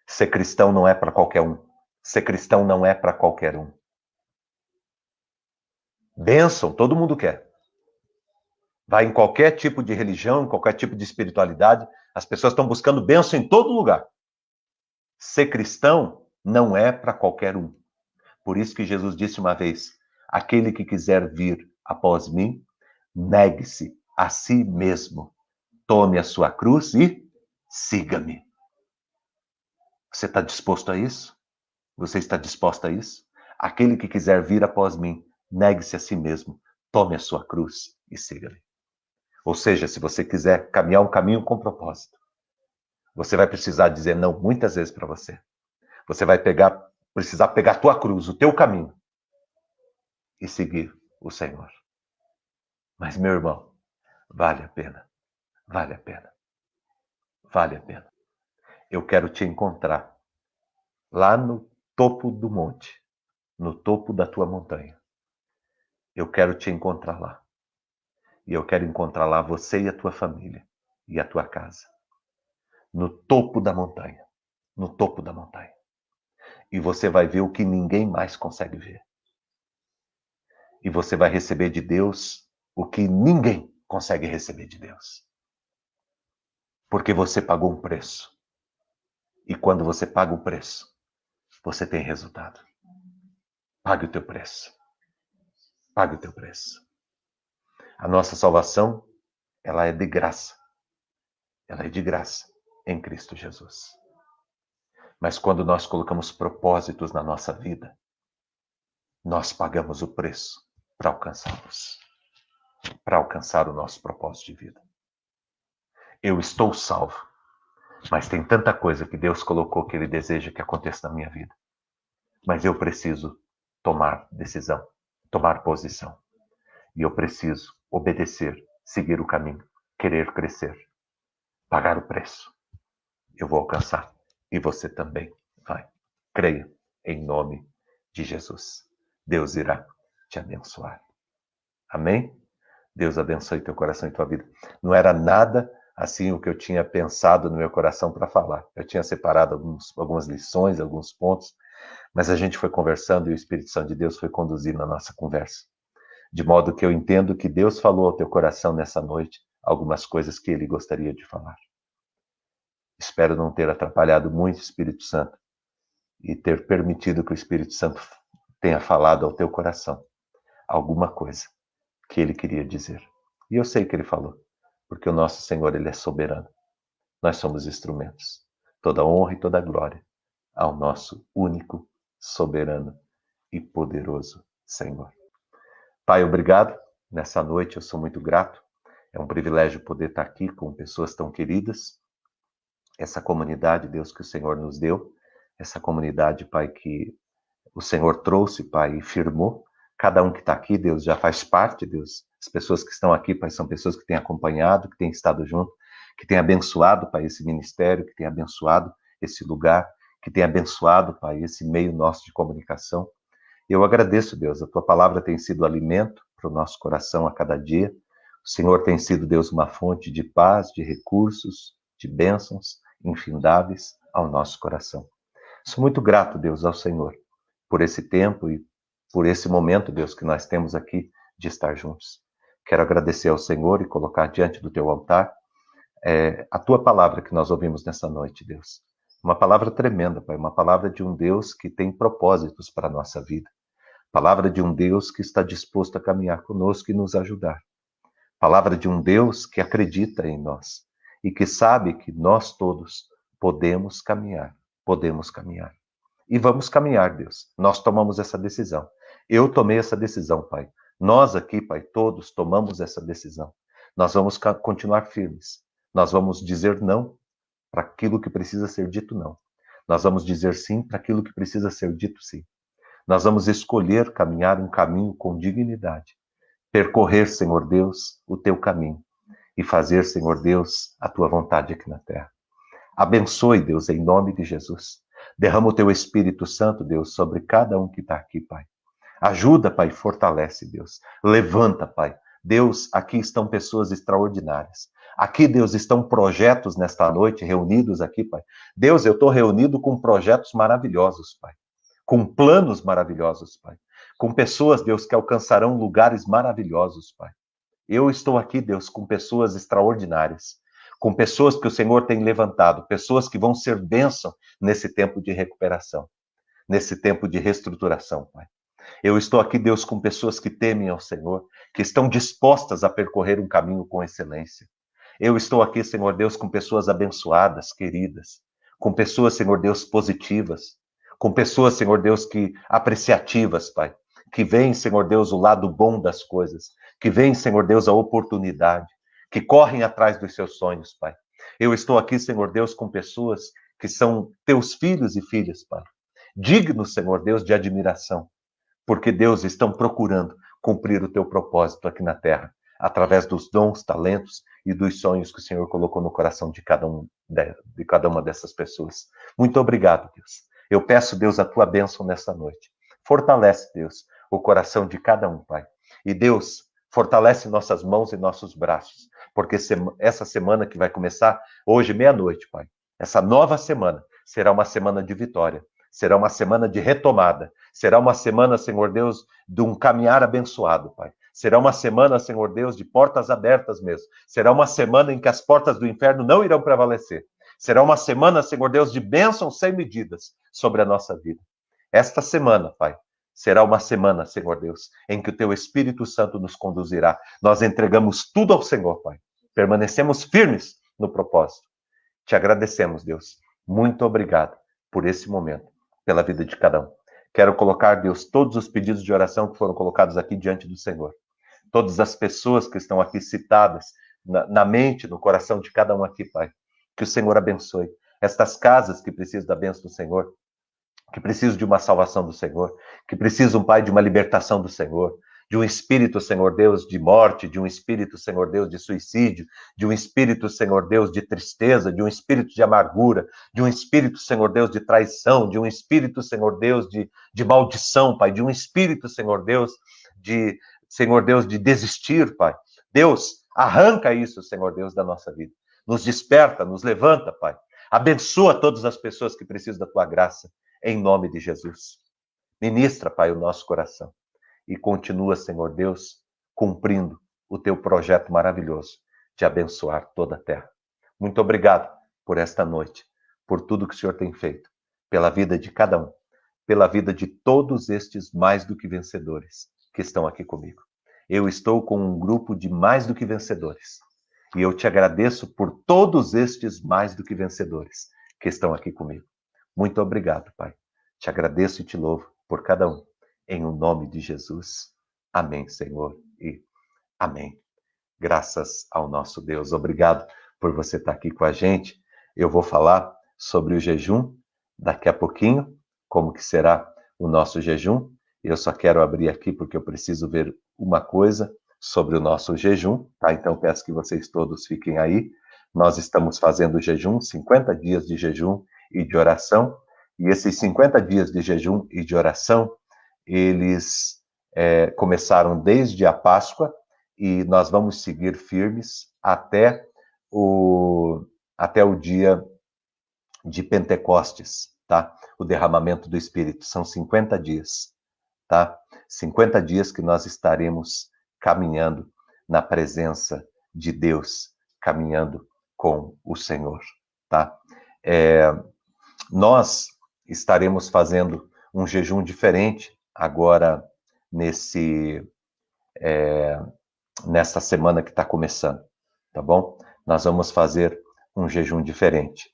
Ser cristão não é para qualquer um. Ser cristão não é para qualquer um. Bênção, todo mundo quer. Vai em qualquer tipo de religião, em qualquer tipo de espiritualidade, as pessoas estão buscando bênção em todo lugar. Ser cristão não é para qualquer um. Por isso que Jesus disse uma vez: aquele que quiser vir após mim, negue-se a si mesmo, tome a sua cruz e siga-me. Você está disposto a isso? Você está disposta a isso? Aquele que quiser vir após mim, negue-se a si mesmo, tome a sua cruz e siga-me. Ou seja, se você quiser caminhar um caminho com propósito, você vai precisar dizer não muitas vezes para você. Você vai precisar pegar a tua cruz, o teu caminho, e seguir o Senhor. Mas, meu irmão, vale a pena. Vale a pena. Vale a pena. Eu quero te encontrar lá no topo do monte, no topo da tua montanha. Eu quero te encontrar lá. E eu quero encontrar lá você e a tua família e a tua casa. No topo da montanha. No topo da montanha. E você vai ver o que ninguém mais consegue ver. E você vai receber de Deus o que ninguém consegue receber de Deus. Porque você pagou um preço. E quando você paga o preço, você tem resultado. Pague o teu preço. Pague o teu preço. A nossa salvação, ela é de graça. Ela é de graça em Cristo Jesus. Mas quando nós colocamos propósitos na nossa vida, nós pagamos o preço para alcançá-los. Para alcançar o nosso propósito de vida. Eu estou salvo. Mas tem tanta coisa que Deus colocou que Ele deseja que aconteça na minha vida. mas eu preciso tomar decisão, tomar posição. E eu preciso obedecer, seguir o caminho, querer crescer, pagar o preço. Eu vou alcançar e você também vai. Creia em nome de Jesus. Deus irá te abençoar. Amém? Deus abençoe teu coração e tua vida. Não era nada assim o que eu tinha pensado no meu coração para falar. Eu tinha separado algumas lições, alguns pontos, mas a gente foi conversando e o Espírito Santo de Deus foi conduzindo a nossa conversa. De modo que eu entendo que Deus falou ao teu coração nessa noite algumas coisas que ele gostaria de falar. Espero não ter atrapalhado muito o Espírito Santo e ter permitido que o Espírito Santo tenha falado ao teu coração alguma coisa que ele queria dizer. E eu sei que ele falou, porque o nosso Senhor, ele é soberano. Nós somos instrumentos. Toda honra e toda glória ao nosso único, soberano e poderoso Senhor. Pai, obrigado. Nessa noite eu sou muito grato. É um privilégio poder estar aqui com pessoas tão queridas. Essa comunidade, Deus, que o Senhor nos deu. Essa comunidade, Pai, que o Senhor trouxe, Pai, e firmou. Cada um que está aqui, Deus, já faz parte, Deus. As pessoas que estão aqui, Pai, são pessoas que têm acompanhado, que têm estado junto, que têm abençoado, Pai, esse ministério, que têm abençoado esse lugar, que têm abençoado, Pai, esse meio nosso de comunicação. Eu agradeço, Deus, a Tua palavra tem sido alimento para o nosso coração a cada dia. O Senhor tem sido, Deus, uma fonte de paz, de recursos, de bênçãos infindáveis ao nosso coração. Sou muito grato, Deus, ao Senhor, por esse tempo e por esse momento, Deus, que nós temos aqui de estar juntos. Quero agradecer ao Senhor e colocar diante do Teu altar a Tua palavra que nós ouvimos nessa noite, Deus. Uma palavra tremenda, Pai, uma palavra de um Deus que tem propósitos para a nossa vida. Palavra de um Deus que está disposto a caminhar conosco e nos ajudar. Palavra de um Deus que acredita em nós e que sabe que nós todos podemos caminhar. Podemos caminhar. E vamos caminhar, Deus. Nós tomamos essa decisão. Eu tomei essa decisão, Pai. Nós aqui, Pai, todos tomamos essa decisão. Nós vamos continuar firmes. Nós vamos dizer não para aquilo que precisa ser dito não. Nós vamos dizer sim para aquilo que precisa ser dito sim. Nós vamos escolher caminhar um caminho com dignidade. Percorrer, Senhor Deus, o teu caminho e fazer, Senhor Deus, a tua vontade aqui na terra. Abençoe, Deus, em nome de Jesus. Derrama o teu Espírito Santo, Deus, sobre cada um que está aqui, Pai. Ajuda, Pai, fortalece, Deus. Levanta, Pai. Deus, aqui estão pessoas extraordinárias. Aqui, Deus, estão projetos nesta noite reunidos aqui, Pai. Deus, eu estou reunido com projetos maravilhosos, Pai. Com planos maravilhosos, Pai. Com pessoas, Deus, que alcançarão lugares maravilhosos, Pai. Eu estou aqui, Deus, com pessoas extraordinárias. Com pessoas que o Senhor tem levantado. Pessoas que vão ser bênção nesse tempo de recuperação. Nesse tempo de reestruturação, Pai. Eu estou aqui, Deus, com pessoas que temem ao Senhor, que estão dispostas a percorrer um caminho com excelência. Eu estou aqui, Senhor Deus, com pessoas abençoadas, queridas, com pessoas, Senhor Deus, positivas, com pessoas, Senhor Deus, que apreciativas, Pai, que veem, Senhor Deus, o lado bom das coisas, que veem, Senhor Deus, a oportunidade, que correm atrás dos seus sonhos, Pai. Eu estou aqui, Senhor Deus, com pessoas que são teus filhos e filhas, Pai, dignos, Senhor Deus, de admiração, porque, Deus, estão procurando cumprir o teu propósito aqui na terra, através dos dons, talentos e dos sonhos que o Senhor colocou no coração de cada uma dessas pessoas. Muito obrigado, Deus. Eu peço, Deus, a tua bênção nessa noite. Fortalece, Deus, o coração de cada um, Pai. E, Deus, fortalece nossas mãos e nossos braços, porque essa semana que vai começar hoje, meia-noite, Pai, essa nova semana será uma semana de vitória. Será uma semana de retomada. Será uma semana, Senhor Deus, de um caminhar abençoado, Pai. Será uma semana, Senhor Deus, de portas abertas mesmo. Será uma semana em que as portas do inferno não irão prevalecer. Será uma semana, Senhor Deus, de bênçãos sem medidas sobre a nossa vida. Esta semana, Pai, será uma semana, Senhor Deus, em que o Teu Espírito Santo nos conduzirá. Nós entregamos tudo ao Senhor, Pai. Permanecemos firmes no propósito. Te agradecemos, Deus. Muito obrigado por esse momento, pela vida de cada um. Quero colocar, Deus, todos os pedidos de oração que foram colocados aqui diante do Senhor. Todas as pessoas que estão aqui citadas na mente, no coração de cada um aqui, Pai. Que o Senhor abençoe. Estas casas que precisam da bênção do Senhor, que precisam de uma salvação do Senhor, que precisam, Pai, de uma libertação do Senhor, de um espírito, Senhor Deus, de morte, de um espírito, Senhor Deus, de suicídio, de um espírito, Senhor Deus, de tristeza, de um espírito de amargura, de um espírito, Senhor Deus, de traição, de um espírito, Senhor Deus, de maldição, Pai, de um espírito, Senhor Deus, de desistir, Pai. Deus, arranca isso, Senhor Deus, da nossa vida. Nos desperta, nos levanta, Pai. Abençoa todas as pessoas que precisam da Tua graça, em nome de Jesus. Ministra, Pai, o nosso coração. E continua, Senhor Deus, cumprindo o Teu projeto maravilhoso de abençoar toda a terra. Muito obrigado por esta noite, por tudo que o Senhor tem feito, pela vida de cada um, pela vida de todos estes mais do que vencedores que estão aqui comigo. Eu estou com um grupo de mais do que vencedores. E eu te agradeço por todos estes mais do que vencedores que estão aqui comigo. Muito obrigado, Pai. Te agradeço e te louvo por cada um. Em o nome de Jesus. Amém, Senhor. E amém. Graças ao nosso Deus. Obrigado por você estar aqui com a gente. Eu vou falar sobre o jejum daqui a pouquinho, como que será o nosso jejum. Eu só quero abrir aqui porque eu preciso ver uma coisa sobre o nosso jejum, tá? Então peço que vocês todos fiquem aí. Nós estamos fazendo jejum, 50 dias de jejum e de oração. E esses 50 dias de jejum e de oração, eles começaram desde a Páscoa e nós vamos seguir firmes até o dia de Pentecostes, tá? O derramamento do Espírito. São 50 dias, tá? 50 dias que nós estaremos caminhando na presença de Deus, caminhando com o Senhor, tá? Nós estaremos fazendo um jejum diferente agora nesta semana que está começando, tá bom? Nós vamos fazer um jejum diferente.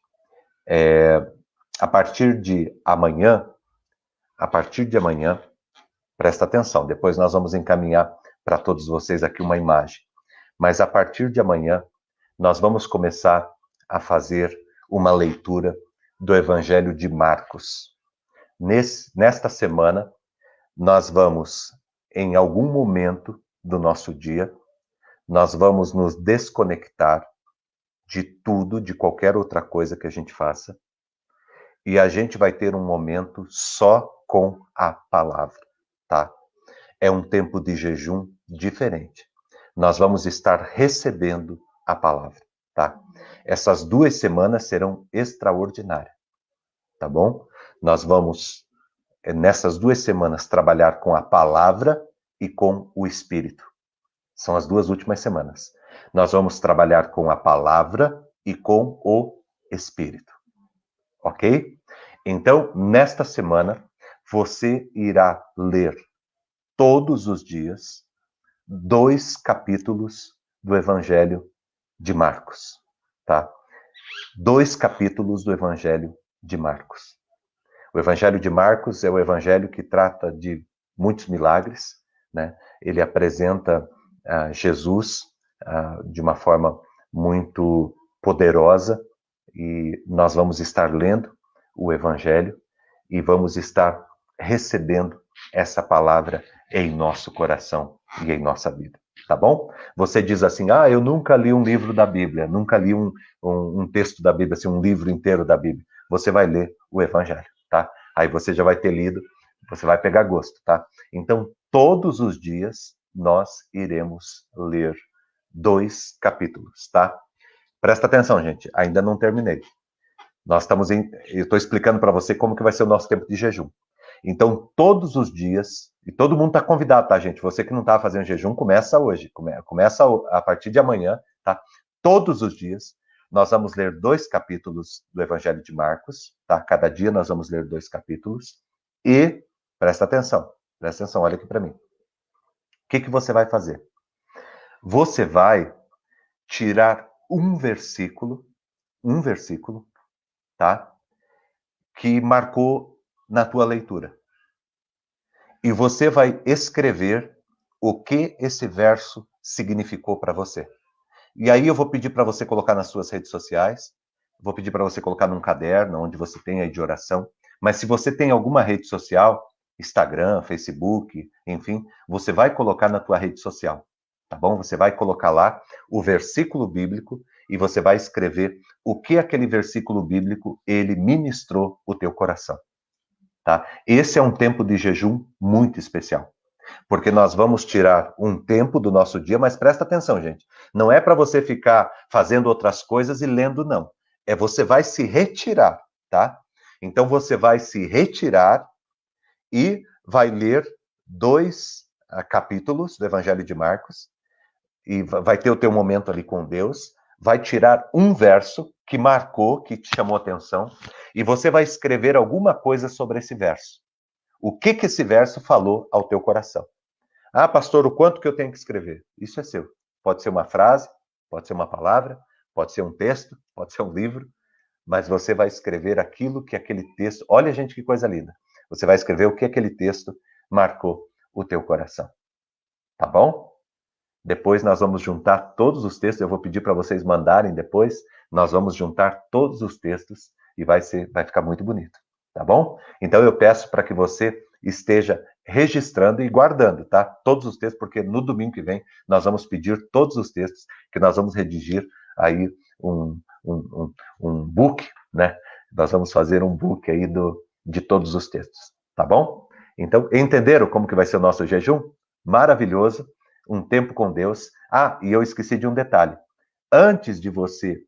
A partir de amanhã, presta atenção, depois nós vamos encaminhar para todos vocês aqui uma imagem. Mas a partir de amanhã, nós vamos começar a fazer uma leitura do Evangelho de Marcos. Nesta semana, nós vamos, em algum momento do nosso dia, nós vamos nos desconectar de tudo, de qualquer outra coisa que a gente faça, e a gente vai ter um momento só com a palavra, tá? É um tempo de jejum diferente. Nós vamos estar recebendo a palavra, tá? Essas 2 semanas serão extraordinárias, tá bom? Nós vamos, nessas 2 semanas, trabalhar com a palavra e com o Espírito. São as 2 últimas semanas. Nós vamos trabalhar com a palavra e com o Espírito. Ok? Então, nesta semana, você irá ler todos os dias 2 capítulos do Evangelho de Marcos, tá? 2 capítulos do Evangelho de Marcos. O Evangelho de Marcos é o evangelho que trata de muitos milagres, né? Ele apresenta Jesus de uma forma muito poderosa e nós vamos estar lendo o Evangelho e vamos estar recebendo essa palavra em nosso coração e em nossa vida, tá bom? Você diz assim, eu nunca li um livro da Bíblia, nunca li um texto da Bíblia, assim, um livro inteiro da Bíblia. Você vai ler o Evangelho, tá? Aí você já vai ter lido, você vai pegar gosto, tá? Então, todos os dias, nós iremos ler 2 capítulos, tá? Presta atenção, gente, ainda não terminei. Eu estou explicando para você como que vai ser o nosso tempo de jejum. Então, todos os dias, e todo mundo está convidado, tá, gente? Você que não está fazendo jejum, começa hoje, começa a partir de amanhã, tá? Todos os dias, nós vamos ler 2 capítulos do Evangelho de Marcos, tá? Cada dia nós vamos ler 2 capítulos. E, presta atenção, olha aqui para mim. O que você vai fazer? Você vai tirar um versículo, tá? Que marcou na tua leitura. E você vai escrever o que esse verso significou para você. E aí eu vou pedir para você colocar nas suas redes sociais, vou pedir para você colocar num caderno, onde você tem aí de oração, Mas se você tem alguma rede social, Instagram, Facebook, enfim, você vai colocar na tua rede social, tá bom? Você vai colocar lá o versículo bíblico e você vai escrever o que aquele versículo bíblico ele ministrou o teu coração, tá? Esse é um tempo de jejum muito especial, porque nós vamos tirar um tempo do nosso dia, mas presta atenção, gente. Não é para você ficar fazendo outras coisas e lendo, não. É você vai se retirar, tá? Então você vai se retirar e vai ler 2 capítulos do Evangelho de Marcos, e vai ter o teu momento ali com Deus, vai tirar um verso que marcou, que te chamou a atenção, e você vai escrever alguma coisa sobre esse verso. O que esse verso falou ao teu coração? Ah, pastor, o quanto que eu tenho que escrever? Isso é seu. Pode ser uma frase, pode ser uma palavra, pode ser um texto, pode ser um livro, mas você vai escrever aquilo que aquele texto... Olha, gente, que coisa linda. Você vai escrever o que aquele texto marcou o teu coração. Tá bom? Depois nós vamos juntar todos os textos, eu vou pedir para vocês mandarem depois, nós vamos juntar todos os textos e vai ficar muito bonito, tá bom? Então eu peço para que você esteja registrando e guardando, tá? Todos os textos, porque no domingo que vem nós vamos pedir todos os textos, que nós vamos redigir aí um book, né? Nós vamos fazer um book aí de todos os textos, tá bom? Então, entenderam como que vai ser o nosso jejum? Maravilhoso, um tempo com Deus. Ah, e eu esqueci de um detalhe. Antes de você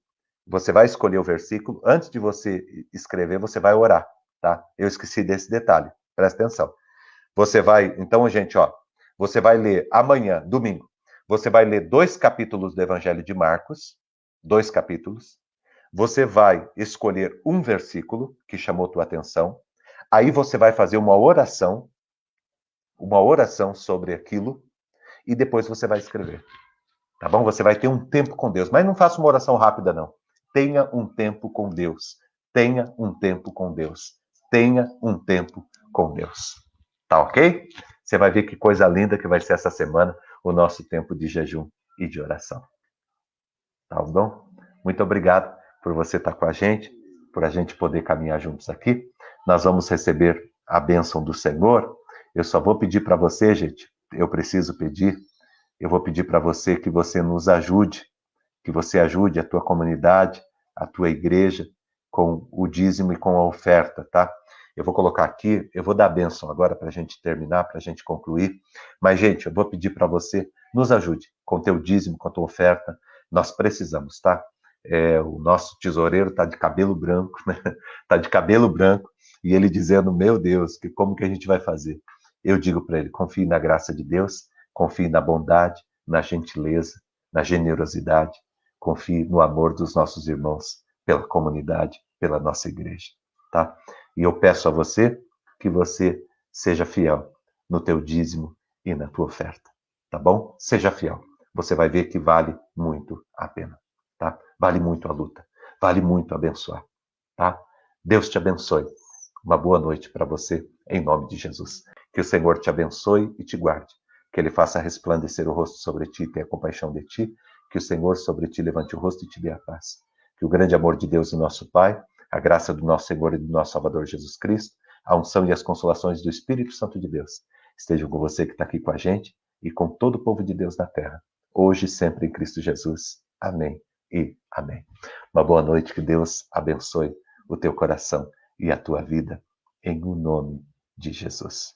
vai escolher o versículo, antes de você escrever, você vai orar, tá? Eu esqueci desse detalhe, presta atenção. Você vai, então, gente, ó, você vai ler amanhã, domingo, você vai ler 2 capítulos do Evangelho de Marcos, 2 capítulos. Você vai escolher um versículo que chamou tua atenção. Aí você vai fazer uma oração sobre aquilo, e depois você vai escrever. Tá bom? Você vai ter um tempo com Deus. Mas não faça uma oração rápida, não. Tenha um tempo com Deus. Tenha um tempo com Deus. Tenha um tempo com Deus. Tá ok? Você vai ver que coisa linda que vai ser essa semana o nosso tempo de jejum e de oração. Tá bom? Muito obrigado por você estar com a gente, por a gente poder caminhar juntos aqui. Nós vamos receber a bênção do Senhor. Eu só vou pedir para você, gente, eu preciso pedir, eu vou pedir para você que você nos ajude, que você ajude a tua comunidade, a tua igreja, com o dízimo e com a oferta, tá? Eu vou colocar aqui, eu vou dar a bênção agora para a gente terminar, para a gente concluir. Mas, gente, eu vou pedir para você, nos ajude com o teu dízimo, com a tua oferta. Nós precisamos, tá? O nosso tesoureiro está de cabelo branco, né? Está de cabelo branco, e ele dizendo, meu Deus, como que a gente vai fazer? Eu digo para ele, confie na graça de Deus, confie na bondade, na gentileza, na generosidade, confie no amor dos nossos irmãos, pela comunidade, pela nossa igreja, tá? E eu peço a você que você seja fiel no teu dízimo e na tua oferta, tá bom? Seja fiel. Você vai ver que vale muito a pena, tá? Vale muito a luta, vale muito abençoar, tá? Deus te abençoe. Uma boa noite para você, em nome de Jesus. Que o Senhor te abençoe e te guarde. Que Ele faça resplandecer o rosto sobre ti e tenha compaixão de ti. Que o Senhor sobre ti levante o rosto e te dê a paz. Que o grande amor de Deus, o nosso Pai, a graça do nosso Senhor e do nosso Salvador Jesus Cristo, a unção e as consolações do Espírito Santo de Deus estejam com você que está aqui com a gente e com todo o povo de Deus na terra, hoje e sempre em Cristo Jesus. Amém e amém. Uma boa noite, que Deus abençoe o teu coração e a tua vida, em o nome de Jesus.